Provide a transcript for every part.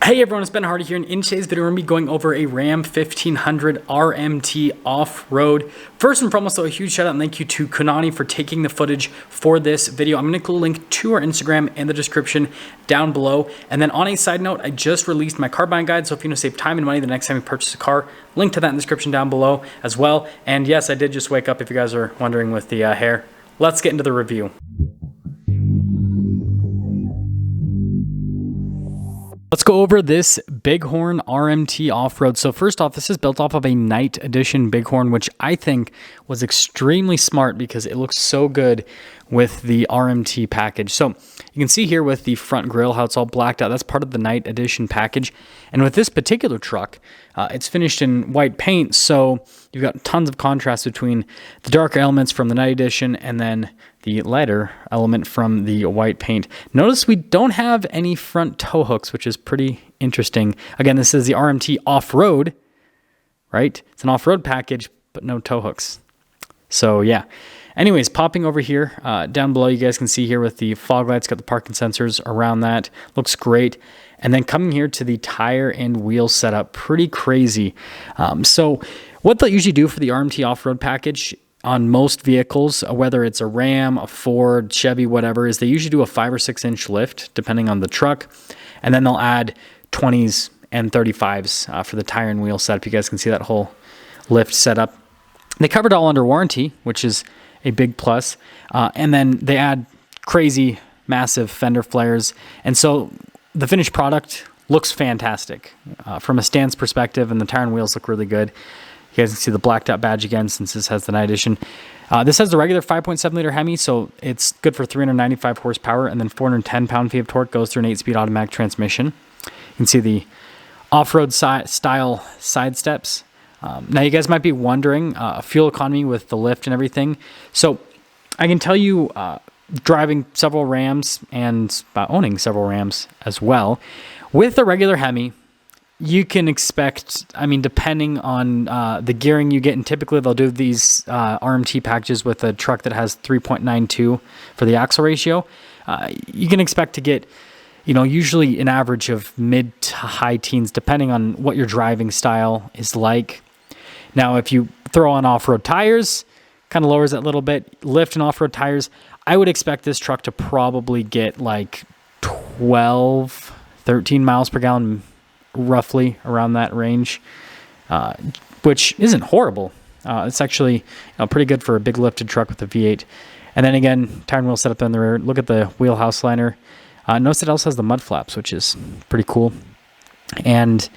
Hey everyone, it's Ben Hardy here, and in today's video we're going to be going over a Ram 1500 RMT off-road. First and foremost though, a huge shout out and thank you to Konani for taking the footage for this video. I'm going to include a link to our Instagram in the description down below. And then on a side note, I just released my car buying guide, so if you want to save time and money the next time you purchase a car, link to that in the description down below as well. And yes, I did just wake up if you guys are wondering with the hair. Let's get into the review. Let's go over this Bighorn RMT off-road. So first off, this is built off of a Night Edition Bighorn, which I think was extremely smart because it looks so good with the RMT package. So you can see here with the front grille how it's all blacked out. That's part of the Night Edition package. And with this particular truck, it's finished in white paint, so you've got tons of contrast between the darker elements from the Night Edition and then the lighter element from the white paint. Notice we don't have any front tow hooks, which is pretty interesting. Again, this is the RMT off-road, right? It's an off-road package, but no tow hooks. So yeah. Anyways, popping over here, down below, you guys can see here with the fog lights, got the parking sensors around that. Looks great. And then coming here to the tire and wheel setup, pretty crazy. So what they'll usually do for the RMT off-road package on most vehicles, whether it's a Ram, a Ford, Chevy, whatever, is they usually do a 5 or 6 inch lift, depending on the truck. And then they'll add 20s and 35s for the tire and wheel setup. You guys can see that whole lift setup. They covered it all under warranty, which is a big plus. And then they add crazy, massive fender flares. And so the finished product looks fantastic from a stance perspective, and the tire and wheels look really good. You guys can see the blacked out badge again since this has the Night Edition. This has the regular 5.7 liter Hemi, so it's good for 395 horsepower, and then 410 pound-feet of torque, goes through an 8-speed automatic transmission. You can see the off-road style side steps. Now you guys might be wondering, fuel economy with the lift and everything. So I can tell you, driving several Rams and owning several Rams as well, with a regular Hemi, you can expect, I mean, depending on the gearing you get, and typically they'll do these RMT packages with a truck that has 3.92 for the axle ratio, you can expect to get, you know, usually an average of mid to high teens, depending on what your driving style is like. Now, if you throw on off-road tires, kind of lowers that a little bit. Lift and off-road tires, I would expect this truck to probably get like 12, 13 miles per gallon, roughly around that range, which isn't horrible. It's actually pretty good for a big lifted truck with a V8. And then again, tire and wheel setup in the rear. Look at the wheelhouse liner. Notice it also has the mud flaps, which is pretty cool. And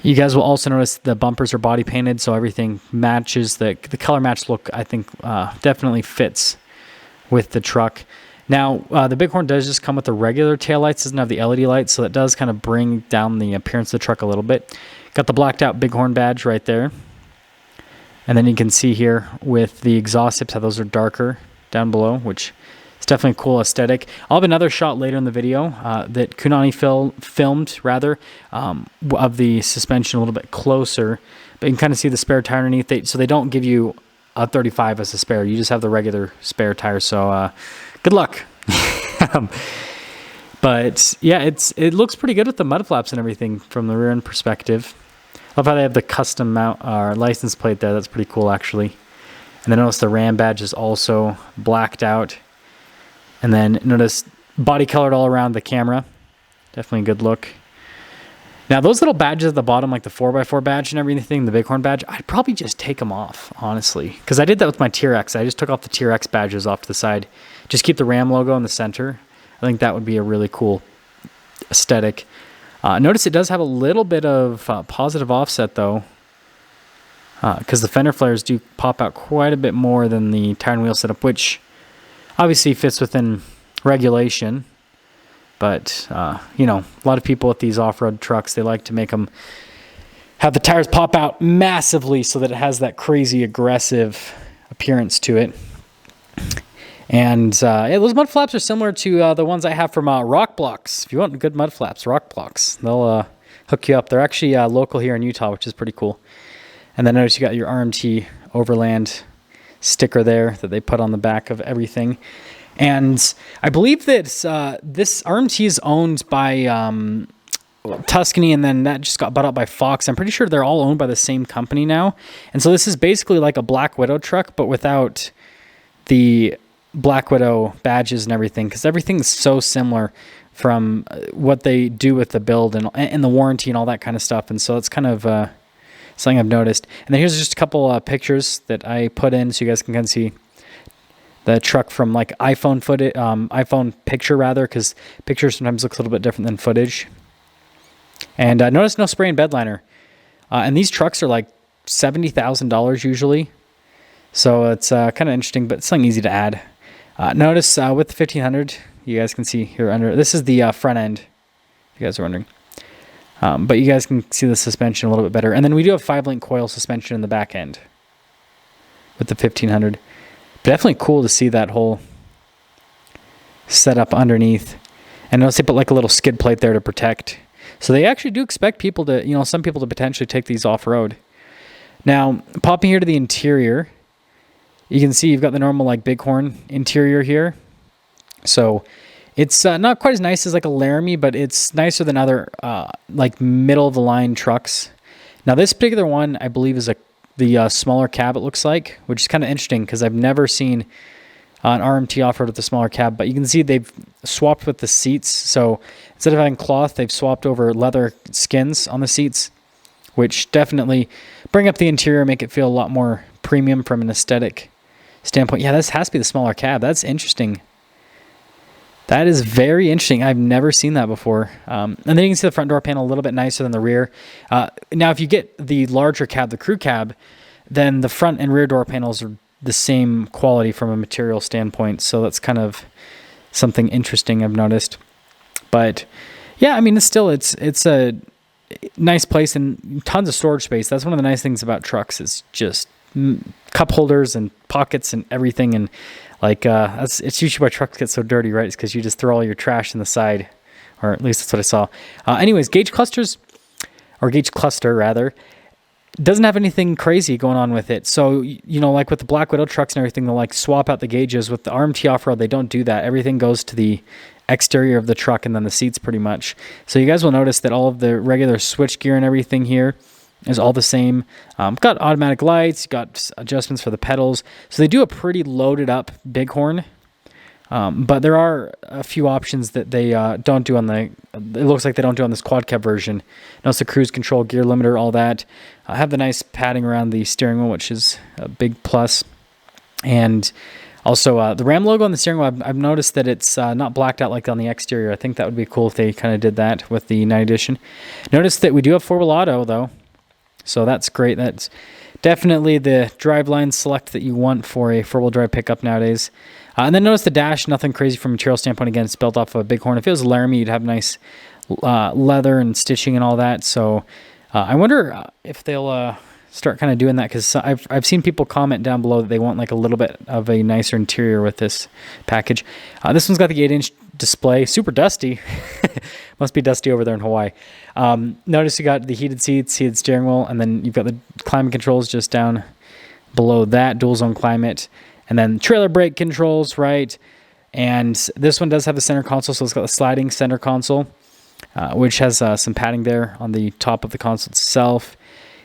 you guys will also notice the bumpers are body painted, so everything matches. The color match look, I think, definitely fits with the truck. Now, the Bighorn does just come with the regular taillights, doesn't have the LED lights, so that does kind of bring down the appearance of the truck a little bit. Got the blacked out Bighorn badge right there. And then you can see here with the exhaust tips how those are darker down below, which is definitely a cool aesthetic. I'll have another shot later in the video that Konani filmed of the suspension a little bit closer, but you can kind of see the spare tire underneath. So they don't give you a 35 as a spare. You just have the regular spare tire, so good luck. But yeah, it looks pretty good with the mud flaps and everything from the rear end perspective. Love how they have the custom mount license plate there. That's pretty cool, actually. And then notice the Ram badge is also blacked out. And then notice body colored all around the camera. Definitely a good look. Now those little badges at the bottom, like the 4x4 badge and everything, the Bighorn badge, I'd probably just take them off, honestly. Because I did that with my T-Rex. I just took off the T-Rex badges off to the side. Just keep the Ram logo in the center. I think that would be a really cool aesthetic. Notice it does have a little bit of positive offset, though. Because the fender flares do pop out quite a bit more than the tire and wheel setup, which obviously fits within regulation. But, you know, a lot of people with these off-road trucks, they like to make them have the tires pop out massively so that it has that crazy aggressive appearance to it. And yeah, those mud flaps are similar to the ones I have from Rock Blocks. If you want good mud flaps, Rock Blocks, they'll hook you up. They're actually local here in Utah, which is pretty cool. And then notice you got your RMT Overland sticker there that they put on the back of everything. And I believe that this RMT is owned by Tuscany, and then that just got bought out by Fox. I'm pretty sure they're all owned by the same company now. And so this is basically like a Black Widow truck, but without the Black Widow badges and everything, because everything's so similar from what they do with the build and the warranty and all that kind of stuff. And so it's kind of something I've noticed. And then here's just a couple pictures that I put in so you guys can kind of see the truck from like iPhone footage, iPhone picture rather, because picture sometimes looks a little bit different than footage. And notice no spray and bed liner. And these trucks are like $70,000 usually. So it's kind of interesting, but it's something easy to add. Notice with the 1500, you guys can see here under, this is the front end, if you guys are wondering. But you guys can see the suspension a little bit better. And then we do have 5-link coil suspension in the back end with the 1500. But definitely cool to see that whole setup underneath. And notice they put like a little skid plate there to protect. So they actually do expect people to, some people to potentially take these off-road. Now, popping here to the interior, you can see you've got the normal like Bighorn interior here. So it's not quite as nice as like a Laramie, but it's nicer than other like middle of the line trucks. Now this particular one, I believe, is the smaller cab, it looks like, which is kind of interesting because I've never seen an RMT off-road with a smaller cab. But you can see they've swapped with the seats. So instead of having cloth, they've swapped over leather skins on the seats, which definitely bring up the interior, make it feel a lot more premium from an aesthetic standpoint. Yeah, this has to be the smaller cab. That's interesting. That is very interesting. I've never seen that before. And then you can see the front door panel a little bit nicer than the rear. Now, if you get the larger cab, the crew cab, then the front and rear door panels are the same quality from a material standpoint. So that's kind of something interesting I've noticed. But yeah, I mean, it's a nice place and tons of storage space. That's one of the nice things about trucks is just cup holders and pockets and everything. And like it's usually why trucks get so dirty, right? It's because you just throw all your trash in the side, or at least that's what I saw. Anyways, gauge cluster rather, doesn't have anything crazy going on with it. So like with the Black Widow trucks and everything, they'll like swap out the gauges. With the RMT off-road, they don't do that. Everything goes to the exterior of the truck and then the seats pretty much. So you guys will notice that all of the regular switch gear and everything here is all the same. Got automatic lights, got adjustments for the pedals. So they do a pretty loaded up Bighorn. But there are a few options that they don't do on it looks like they don't do on this quad cab version. Notice the cruise control, gear limiter, all that. I have the nice padding around the steering wheel, which is a big plus. And also the Ram logo on the steering wheel, I've noticed that it's not blacked out like on the exterior. I think that would be cool if they kind of did that with the Night Edition. Notice that we do have 4-wheel auto though. So that's great. That's definitely the driveline select that you want for a 4-wheel drive pickup nowadays. And then notice the dash, nothing crazy from a material standpoint. Again, it's built off of a Bighorn. If it was a Laramie, you'd have nice leather and stitching and all that. So I wonder if they'll start kind of doing that, because I've seen people comment down below that they want like a little bit of a nicer interior with this package. This one's got the 8-inch display, super dusty. Must be dusty over there in Hawaii. Notice you got the heated seats, heated steering wheel, and then you've got the climate controls just down below that, dual zone climate, and then trailer brake controls, right? And this one does have the center console, so it's got the sliding center console, which has some padding there on the top of the console itself.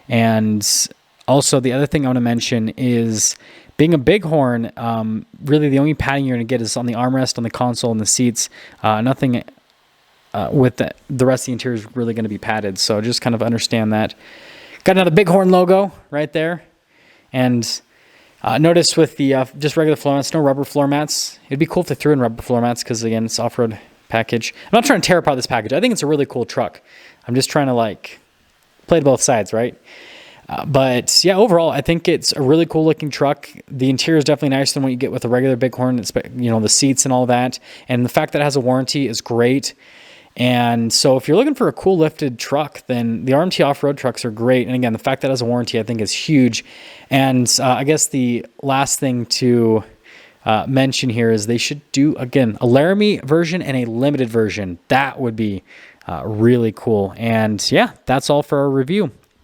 And also the other thing I want to mention is, being a Bighorn, really the only padding you're going to get is on the armrest, on the console, and the seats. Nothing with the rest of the interior is really going to be padded. So just kind of understand that. Got another Bighorn logo right there. And notice with the just regular floor mats, no rubber floor mats. It'd be cool if they threw in rubber floor mats because, again, it's off-road package. I'm not trying to tear apart this package. I think it's a really cool truck. I'm just trying to like play to both sides, right? But yeah, overall, I think it's a really cool looking truck. The interior is definitely nicer than what you get with a regular Bighorn. It's, the seats and all that. And the fact that it has a warranty is great. And so if you're looking for a cool lifted truck, then the RMT off-road trucks are great. And again, the fact that it has a warranty, I think, is huge. And I guess the last thing to mention here is they should do, again, a Laramie version and a limited version. That would be really cool. And yeah, that's all for our review.